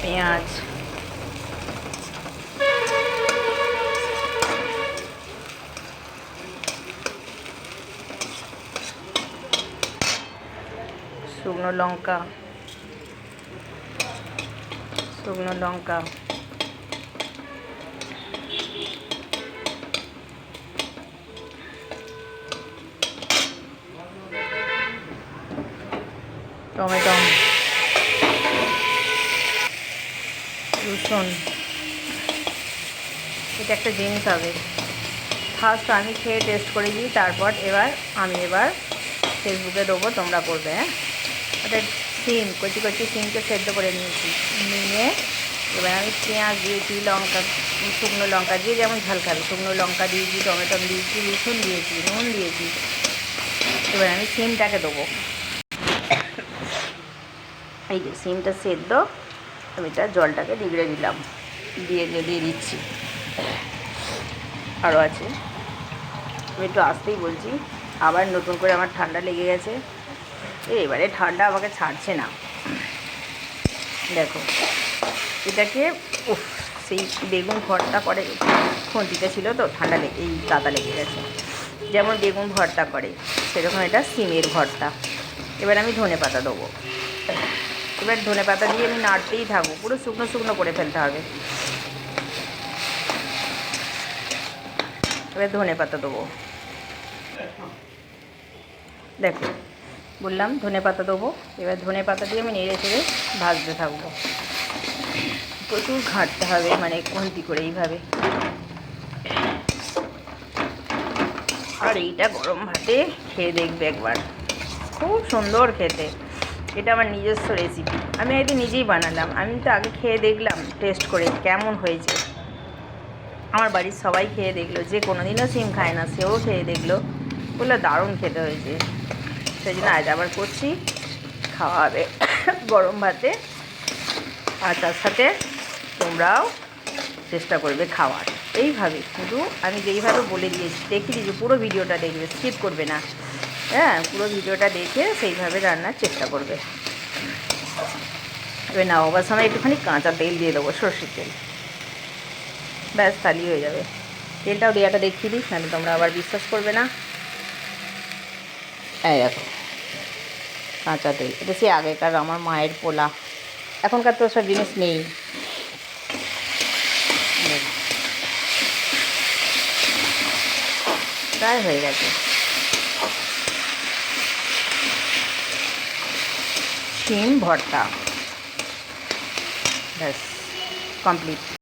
পেঁয়াজ, শুকনো লঙ্কা, টমেটো, রসুন। এটা একটা জিনিস হবে, ফার্স্ট আমি খেয়ে টেস্ট করে দিই, তারপর আমি ফেসবুকে দেবো, তোমরা করবে। হ্যাঁ, ওটা সিম, কচি কচি সিমকে সেদ্ধ করে নিয়েছি, নিয়ে এবার আমি পেঁয়াজ দিয়েছি, লঙ্কা, শুকনো লঙ্কা দিয়ে যেমন ঝাল খাবে, শুকনো লঙ্কা দিয়েছি, টমেটো দিয়েছি, রসুন দিয়েছি, নুন দিয়েছি। এবার আমি সিমটাকে দেবো। এই যে সিমটা সেদ্ধ, আমি এটা জলটাকে নিগড়ে দিলাম, দিয়ে দিচ্ছি। আরও আছে, আমি একটু আসতেই বলছি, আবার নতুন করে আমার ঠান্ডা লেগে গেছে। এবারে ঠান্ডা আমাকে ছাড়ছে না। দেখো এটাকে, সেই বেগুন ভর্তা করে, খুন্তিতে ছিল তো, ঠান্ডা লেগে, এই কাদা লেগে গেছে। যেমন বেগুন ভর্তা করে সেরকম এটা সিমের ভর্তা। এবার আমি ধনেপাতা দেবো। এবার ধনেপাতা দিয়ে আমি নাড়তেই থাকবো, পুরো শুকনো শুকনো করে ফেলতে হবে। এবার ধনেপাতা দেবো, দেখো বললাম ধনেপাতা দেবো। এবার ধনেপাতা দিয়ে আমি নেড়ে চেড়ে ভাজতে থাকবো। প্রচুর ঘাঁটতে হবে, মানে খুন্তি করে এইভাবে। আর এইটা গরম ভাতে খেয়ে দেখবে একবার, খুব সুন্দর খেতে। এটা আমার নিজস্ব রেসিপি, আমি একদিন নিজেই বানালাম। আমি তো আগে খেয়ে দেখলাম টেস্ট করে কেমন হয়েছে। আমার বাড়ির সবাই খেয়ে দেখলো, যে কোনোদিনও সিম খায় না সেও খেয়ে দেখলো, বললো দারুণ খেতে হয়েছে। সেই জন্য আজ আবার করছি, খাওয়া হবে গরম ভাতে। আর তার সাথে তোমরাও চেষ্টা করবে খাওয়ার এইভাবে। শুধু আমি যেইভাবে বলে দিয়েছি, দেখিয়ে দিয়েছি, পুরো ভিডিওটা দেখবে, স্কিপ করবে না। হ্যাঁ, পুরো ভিডিওটা দেখে সেইভাবে রান্নার চেষ্টা করবে। এবার নামাবার সময় একটুখানি কাঁচা তেল দিয়ে দেবো, সর্ষের তেল, ব্যাস তাহলেই হয়ে যাবে। তেলটাও দেওয়াটা দেখিয়ে দিই, নাহলে তোমরা আবার বিশ্বাস করবে না। এই দেখো কাঁচা তেল, এটা সে আগেকার আমার মায়ের পোলা, এখনকার তো সব জিনিস নেই। প্রায় হয়ে গেছে। শিম ভর্তা ব্যাস কমপ্লিট।